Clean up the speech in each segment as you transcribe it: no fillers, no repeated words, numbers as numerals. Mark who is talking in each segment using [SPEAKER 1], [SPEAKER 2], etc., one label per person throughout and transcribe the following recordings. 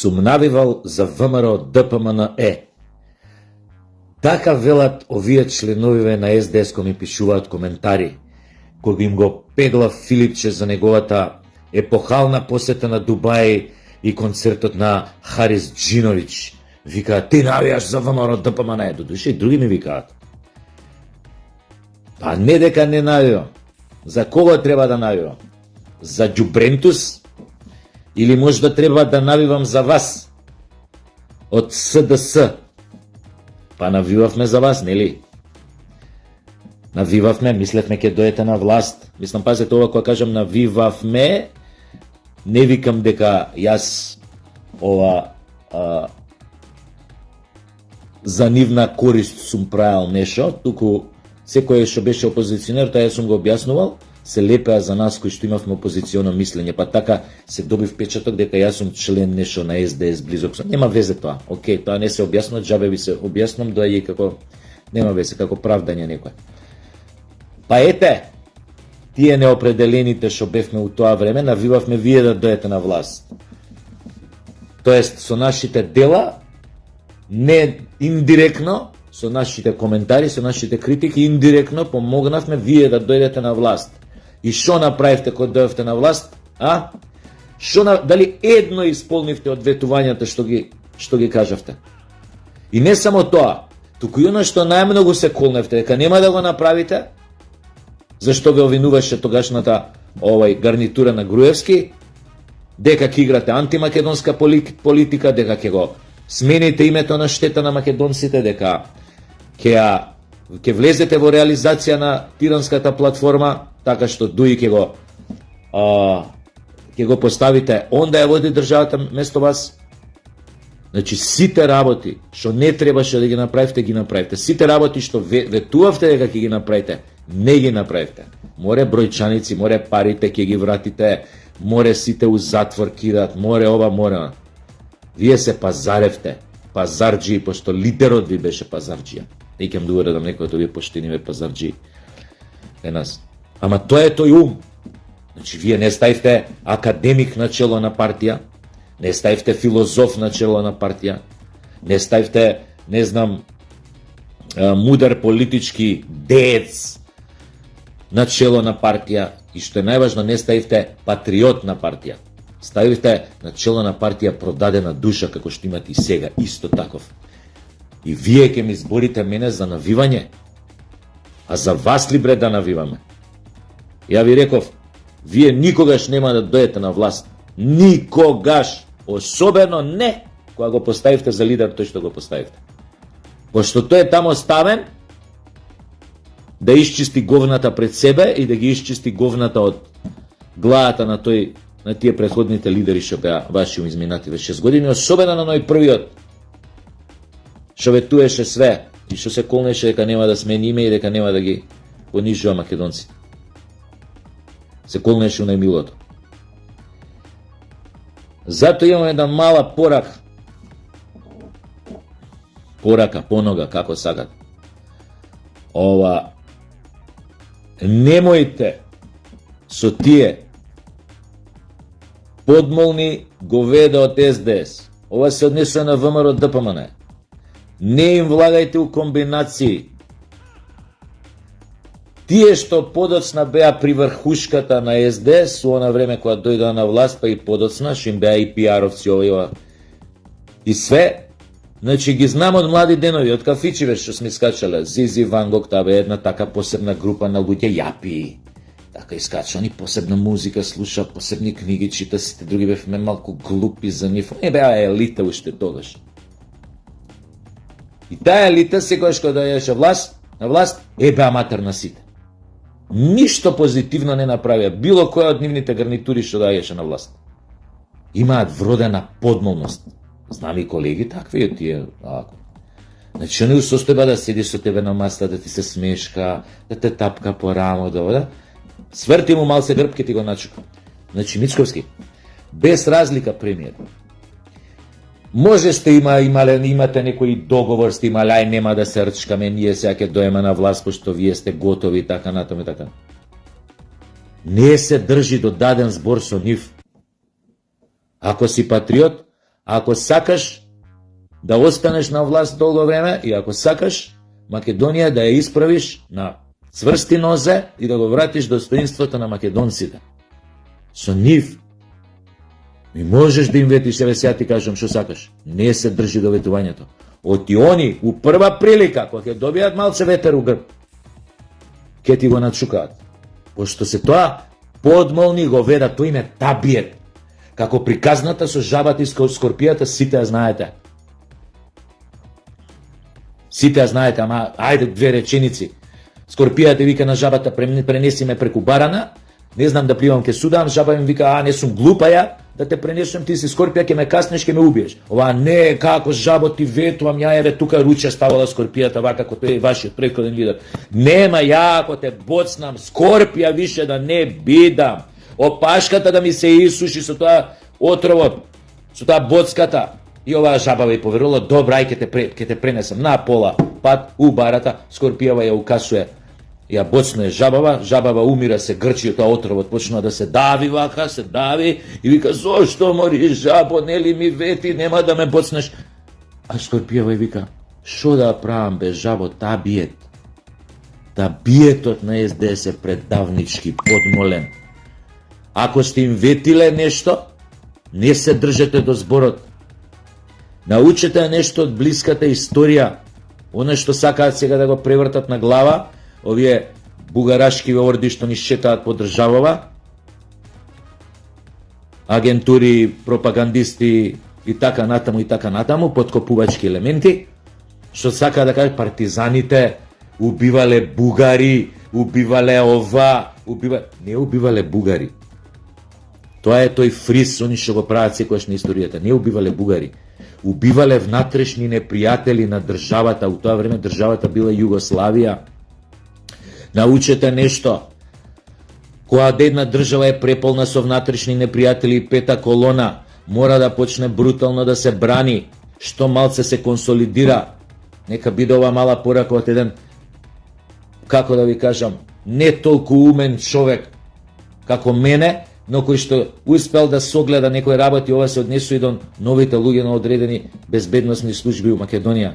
[SPEAKER 1] сум навивал за ВМРО ДПМН-Е. Така велат овие членовиве на СДС кои ми пишуваат коментари, кој им го пегла Филипче за неговата епохална посета на Дубај и концертот на Харис Джинович. Викаат, ти навијаш за ВМРО ДПМН-Е. Додуше и други ми викаат. Па не дека не навивам. За кого треба да навивам? За Џубрентус? Или можда треба да навивам за вас? Од СДС? Па навивавме за вас, нели? Навивавме, мислевме ке дојдете на власт. Мислам, пазете ова кога кажам навивавме, не викам дека јас ова за нивна корист сум правил нешто, туку секој што беше опозиционер, тоа ја сум го објаснувал, се лепеа за нас кои што имавме опозиционо мислење, па така се доби впечаток дека јас сум член нешто на СДС близок со. Нема везе тоа. Океј, тоа не се објаснува, џабе ви се објаснам, доаѓа како нема везе, како правдање некој. Па ете, тие неопределените што бевме у тоа време, навивавме вие да дојдете на власт. Тоест, со нашите дела, не индиректно, со нашите коментари, со нашите критики, индиректно помогнавме вие да дојдете на власт. И што направивте кога дојдовте на власт? Дали едно исполнивте од ветувањата што ги кажавте? И не само тоа, туку и оно што најмногу се колневте дека нема да го направите, зашто ве обвинуваше тогашната гарнитура на Груевски, дека ќе играте антимакедонска политика, дека ќе го смените името на штета на македонците, дека ќе влезете во реализација на тиранската платформа, така што Дуи ќе го поставите он да ја води државата место вас. Значи сите работи што не требаше да ги направите. Сите работи што ветувавте дека ќе ги направите, не ги направите. Море бројчаници, море парите ќе ги вратите, море сите у затвор кидат, море ова, море. Вие се пазаревте, пазарџи, пошто лидерот ви беше пазарџија. Не икам да уредам некој од овие поштениве пазарџи. Ама тоа е тој ум. Значи, вие не ставите академик на чело на партија, не ставите филозоф на чело на партија, не ставите, не знам, мудар политички деец на чело на партија и што е најважно, не ставите патриот на партија. Ставите на чело на партија продадена душа, како што имате и сега, исто таков. И вие ќе ми изборите мене за навивање? А за вас ли бре да навиваме? Ја ви реков, вие никогаш нема да дојдете на власт. Никогаш. Особено не кога го поставивте за лидер тој што го поставивте. Пошто тој е тамо ставен да исчисти говната пред себе и да ги исчисти говната од главата на тие претходните лидери што беа ваши изминативе 6 години, особено на ној првиот, што ветуеше све и што се колнеше дека нема да смени име и дека нема да ги понижува македонците. Се колнеше у најмилото. Зато имаме една мала порака, понога, како сакат. Немојте со тие подмолни говеда од СДС. Ова се однесува на ВМРО ДПМН. Не им влагајте у комбинации. Тие што подоцна беа при врхушката на СДС, со она време кога дојдоа на власт, па и подоцна, што им беа и пиаровци ова и све, значи ги знам од млади денови, од кафичиве што сме скачале, Зизи, Ван Гог, таа бе една така посебна група на луѓе јапи, така искачани, посебна музика слуша, посебни книги чита, сите други бевме малку глупи за нив, не беа елита уште тогаш. И таа елита секогаш кога дојдеше на власт, беа матер на сите. Ништо позитивно не направија, било која од нивните гарнитури што доаѓаше на власт. Имаат вродена подмолност. Знам и колеги такви од тие. Значи, не усостојба да седи со тебе на маста, да ти се смешка, да те тапка по рамо, да сврти му малце грб, ке ти го начука. Значи, Мицковски, без разлика премиер. Може сте имате некој договор, сте имале, ај нема да се рчкаме, ние сега ќе дојдеме на власт, пошто вие сте готови, така натаму и така. Не се држи до даден збор со нив. Ако си патриот, Ако сакаш да останеш на власт долго време и ако сакаш Македонија да ја исправиш на цврсти нозе и да го вратиш достоинството на македонците. Со нив ми можеш да им ветиш, еве сега ти кажам што сакаш. Не се држи до ветувањето. Оти они у прва прилика кога ќе добијат малце ветер у грб, ќе ти го начукаат. Пошто се тоа подмолни го ведат, тој име табиет. Како приказната со жабата и скорпијата, сите ја знаете. Сите ја знаете, ама ајде две реченици. Скорпијата вика на жабата, пренеси ме преку барана, не знам да пливам ке судам, жаба ми вика, не сум глупа ја, да те пренесам, ти си скорпија, ке ме каснеш, ке ме убиеш. Ова не, како жабо ти ветувам, ја еве тука руче ставала скорпијата, вака како тој вашиот претходен лидер. Нема ја, ако те боцнам, скорпија више да не бидам. Опашката да ми се исуши со тоа отровот, со тоа боцката. И оваа жаба ве поверувала, добра, ај ке те пренесам на пола пат у барата, скорпијава ја укасуе, ја боцнуе жабава умира, се грчи, тоа отровот почна да се дави вака, се дави и вика, зошто мориш жабо, нели ми вети, нема да ме боцнеш. А скорпијава вика, шо да правам бе жабо, табиет. Табиетот на СДС е предавнички, подмолен. Ако сте им ветиле нешто, не се држете до зборот. Научете нешто од блиската историја, оно што сакаат сега да го превртат на глава, овие бугарашки орди што ни шетаат по државава, агентури, пропагандисти и така натаму, подкопувачки елементи, што сакаат да кажат партизаните убивале бугари, убивале ова, не убивале бугари. Тоа е тој фриз, они што го прават секојаш на историјата. Не убивале бугари. Убивале внатрешни непријатели на државата. У тоа време државата била Југославија. Научете нешто. Кога една држава е преполна со внатрешни непријатели и пета колона, мора да почне брутално да се брани, што малце се консолидира. Нека биде ова мала порака од еден, како да ви кажам, не толку умен човек како мене, но кој што успел да согледа некој работи, ова се однесува и до новите луѓе на одредени безбедносни служби у Македонија.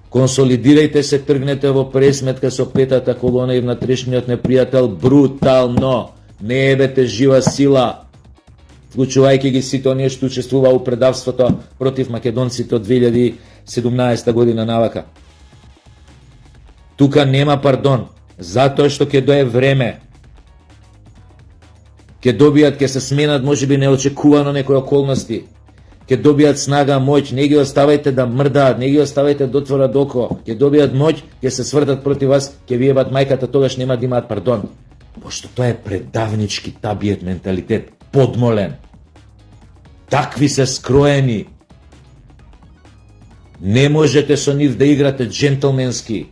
[SPEAKER 1] Консолидирајте се, тргнете во пресметка со петата колона и внатрешниот непријател брутално. Не ебете жива сила, вклучувајќи ги сите оние што учествува у предавството против македонците од 2017 година навака. Тука нема пардон, затоа што ќе дое време, ќе добијат, ќе се сменат можеби неочекувано некои околности, ќе добијат снага, моќ, не ги оставајте да мрдаат, не ги оставајте да отворат око, ќе добијат моќ, ќе се свртат против вас, ќе ви ебат мајката, тогаш нема да имаат пардон. Пошто тоа е предавнички табиет менталитет, подмолен. Такви се скроени. Не можете со нив да играте джентлменски.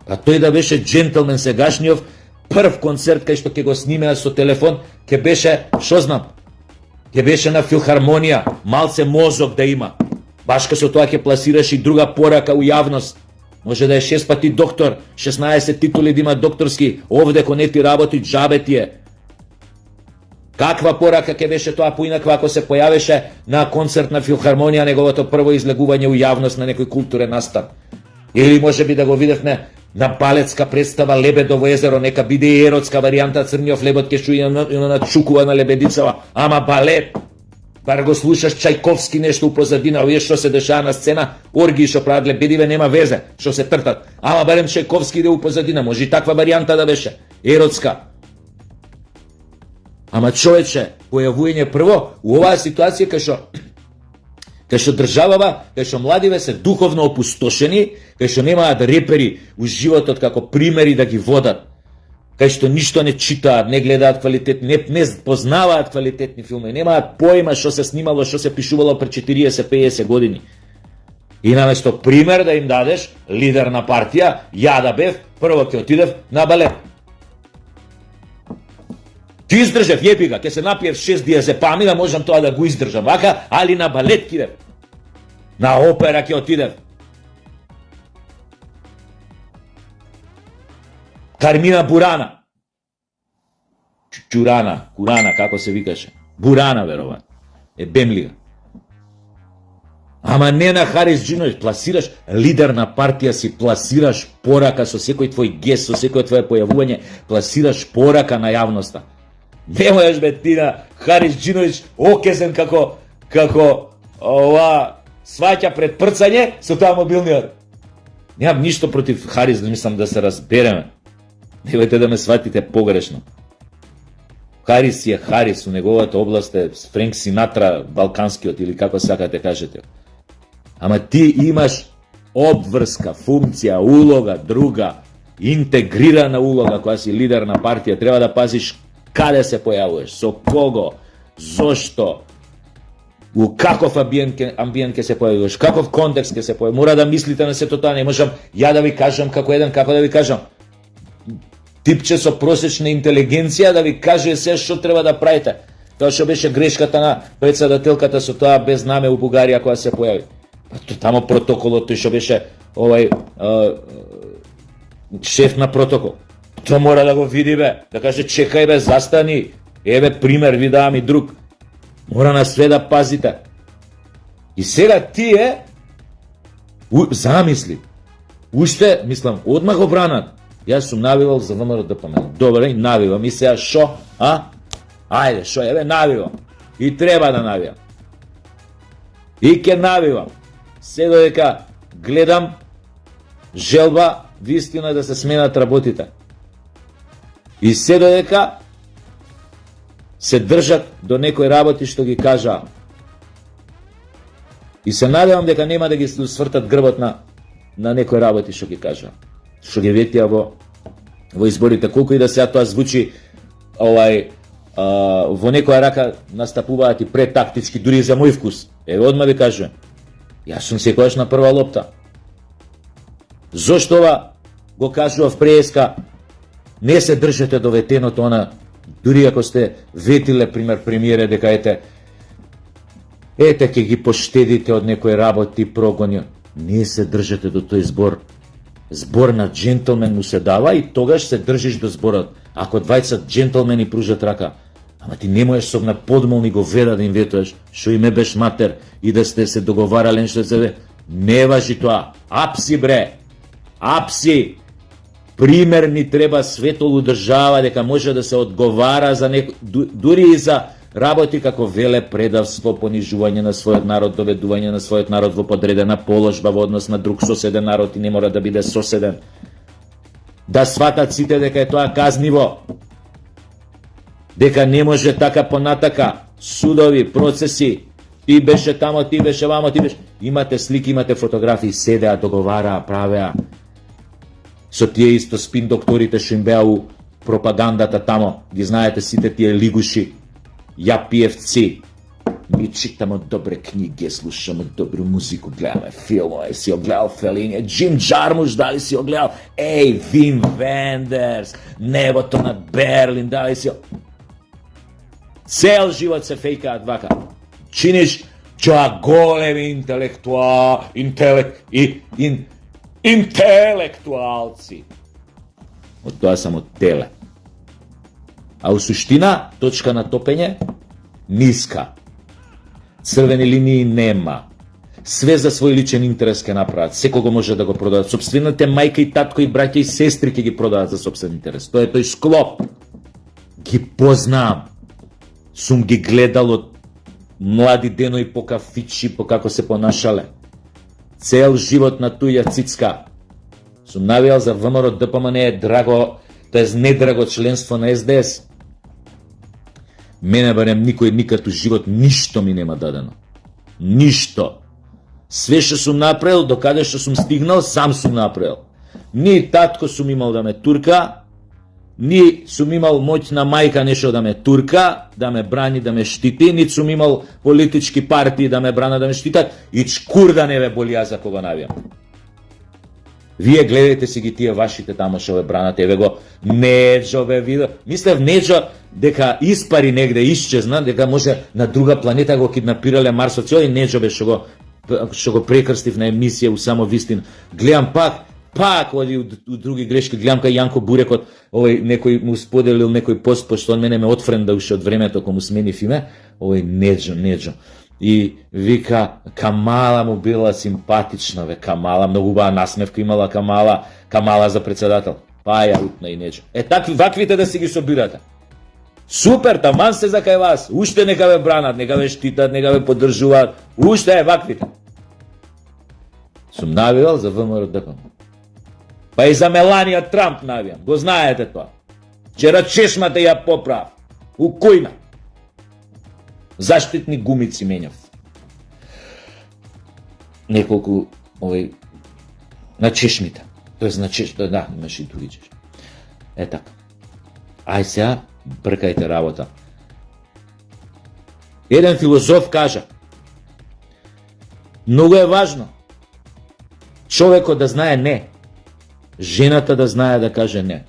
[SPEAKER 1] А тој да беше джентлмен сегашниот, прв концерт кај што ќе го снимеа со телефон, ќе беше, шо знам, ќе беше на филхармонија, малце мозок да има. Башка со тоа ќе пласираш и друга порака у јавност. Може да е 6 пати доктор, 16 титули да има докторски, овде ко не ти работи, джабе ти е. Каква порака ќе беше тоа поинаква ако се појавеше на концерт на филхармонија неговото прво излегување у јавност на некој културен настан? Или може би да го видевме на балетска представа Лебедово езеро, нека биде и еротска варијанта, црниот лебед ке шуи на чукува на лебедицава, ама балет. Бар го слушаш Чајковски нешто у позадина, овие што се дешава на сцена, оргии што прават лебедиве, нема везе, што се тртат. Ама барем Чајковски иде у позадина, може и таква варијанта да беше, еротска. Ама човече, појавување прво у оваа ситуација кај што државава, кај што младиве се духовно опустошени, кај што немаат репери у животот како примери да ги водат, кај што ништо не читаат, не гледаат квалитетни, не познаваат квалитетни филми, немаат поима што се снимало, што се пишувало пред 40-50 години. И наместо пример да им дадеш, лидер на партија, ја да бев, прво ќе отидев на балет. Ќе издржав, јеби га, ќе се напиев 6 диазепами да можам тоа да го издржам, вака, али на балет кидев. На опера ќе отидев. Кармина Бурана. Чурана, Курана, како се викаше. Бурана вероvatno. Ебем ли га? Ама не на Харис Џиновиќ, пласираш лидер на партија си, пласираш порака со секој твој гест, со секој твое појавување, пласираш порака на јавноста. Не можеш бе ти на Харис Џиновиќ окезен како ова сваќа пред прцање со тоа мобилниот. Немам ништо против Харис, мислам да се разбереме. Немојте да ме сватите погрешно. Харис е Харис, у неговата област е Френк Синатра, балканскиот или како сакате кажете. Ама ти имаш обврска, функција, улога, друга, интегрирана улога која си лидер на партија. Треба да пазиш каде се појавуваш, со кого, зошто, у каков амбиент ќе се појавуваш, каков контекст ќе се појавуваш. Мора да мислите на сето тоа, не можам ја да ви кажам како да ви кажам. Типче со просечна интелигенција да ви каже се што треба да правите. Тоа што беше грешката на председателката со тоа без наме у Бугарија која се појави. Тамо протоколот, тој што беше шеф на протокол. Тоа мора да го види бе, да каже чекај бе, застани, еве пример ви давам и друг. Мора на све да пазите. И сега тие замисли. Уште, мислам, одмах го бранат. Јас сум навивал за ВМРО ДПМН. Добре, навивам. И сега шо? Ајде, шо, еве навивам. И треба да навивам. И ке навивам. Се додека гледам желба вистина да се сменат работите. И се додека се држат до некои работи што ги кажа. И се надевам дека нема да ги свртат грбот на некои работи што ги кажа. Што ги ветија во изборите, колку и да сега тоа звучи во некоја рака настапуваат и претактички, дури и за мој вкус. Еве одма ви кажувам. Јас сум секогаш на прва лопта. Зошто ова го кажував преска, не се држете до ветеното она, дури ако сте ветиле, пример, премиере, дека ете ќе ги поштедите од некои работи, прогони. Не се држете до тој збор. Збор на джентълмен му се дава и тогаш се држиш до зборот. Ако двајца джентълмени пружат рака, ама ти не можеш со на подмолни го веда да им ветуваш, шо име беш матер и да сте се договарале нешто себе. Не важи тоа. Апси бре. Апси. Пример ни треба светолу држава дека може да се одговара за дури и за работи како веле предавство, понижување на својот народ, доведување на својот народ во подредена положба во однос на друг соседен народ и не мора да биде соседен. Да сватат сите дека е тоа казниво. Дека не може така понатака. Судови, процеси, ти беше тамо, ти беше вамо, ти беше... Имате слики, имате фотографии, седеа, договараа, правеа. Со тие исто спин докторите што им беа у пропагандата тамо. Ги знаете сите тие лигуши. Ја пиевци. Ми читамо добре книги, слушамо добру музику, гледаме филмови, си огледал Фелини, Джим Джармуш, дали си огледал, Вим Вендерс, Небото над Берлин, дали си... Цел живот се фејкаат вака. Чиниш чоа големи интелектуалци. Од тоа само теле. А у суштина, точка на топење, ниска. Црвени линии нема. Све за свој личен интерес ке направат. Секого може да го продадат. Собствените мајка и татко и браќа и сестри ке ги продадат за собствен интерес. Тоа е тој склоп. Ги познам. Сум ги гледал од млади денови по кафичи, по како се понашале. Цел живот на туја цицка. Сум навијал за ВМРО ДПМН е драго, тоест недраго членство на СДС. Мене барем никој никад у живот ништо ми нема дадено. Ништо. Све што сум направил, до каде што сум стигнал, сам сум направил. Ни татко сум имал да ме турка, ни сум имал моќна мајка нешто да ме турка, да ме брани, да ме штити, ни сум имал политички партии да ме бранат, да ме штитат, и чкур да не ве боли ја за кого навијам. Вие гледајте си ги тие вашите тамо што ве бранат, еве го Неджо ве видо. Мислев Неджо дека испари негде, исчезна, дека може на друга планета го киднапирале марсовци, и Неджо бе што го прекрстив на емисија у само вистин. Гледам пак, пак оди у други грешки. Гледам кај Јанко Бурекот, некој му споделил некој пост, пошто он мене ме отфренда уште од времето кога му сменив име, Неджо. И вика, Камала му била симпатична, Камала, многу убава насмевка имала Камала за председател. Па ја утна и Неджо. Ваквите да си ги собирате. Супер, таман се за кај вас. Уште нека ве бранат, нека ве штитат, нека ве поддржуваат. Уште ваквите. Сум навивал за ВМРО ДПМН. Па и за Меланија Трамп навијам. Го знаете тоа. Вчера чешмата ја поправ. У којна. Заштитни гумици менјав. Неколку на чешмите. Тоест на чешмите, да, имаш и други чешми. Така. Ај сега бркајте работа. Еден филозоф кажа: многу е важно човекот да знае не, жената да знае да каже не.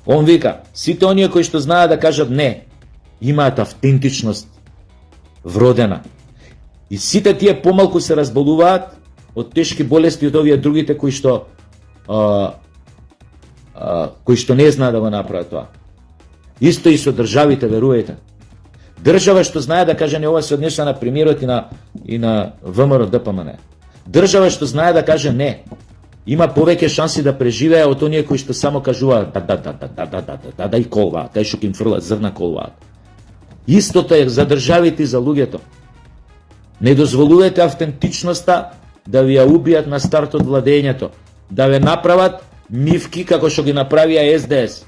[SPEAKER 1] Он вика, сите оние кои што знаат да кажат не, имаат автентичност вродена. И сите тие помалку се разболуваат од тешки болести од овие другите кои што не знаат да го направат тоа. Исто и со државите, верувајте. Држава што знае да каже не, ова се однеса на премиерот и на ВМРО ДПМН. Држава што знае да каже не, има повеќе шанси да преживее од оние кои што само кажуваат да и колваат, тај што ќе им фрлат зрна колваат. Истото е за државите и за луѓето. Не дозволувате автентичноста да ви ја убијат на стартот владењето, да ве направат мивки како што ги направија СДС.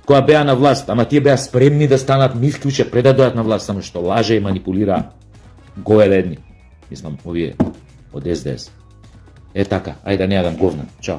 [SPEAKER 1] Која беа на власт, ама тие беа спремни да станат мивки уште пред да дојат на власт, само што лаже и манипулира говедни. Мислам, овие од СДС. Така, ајде да не јадам говна. Чао.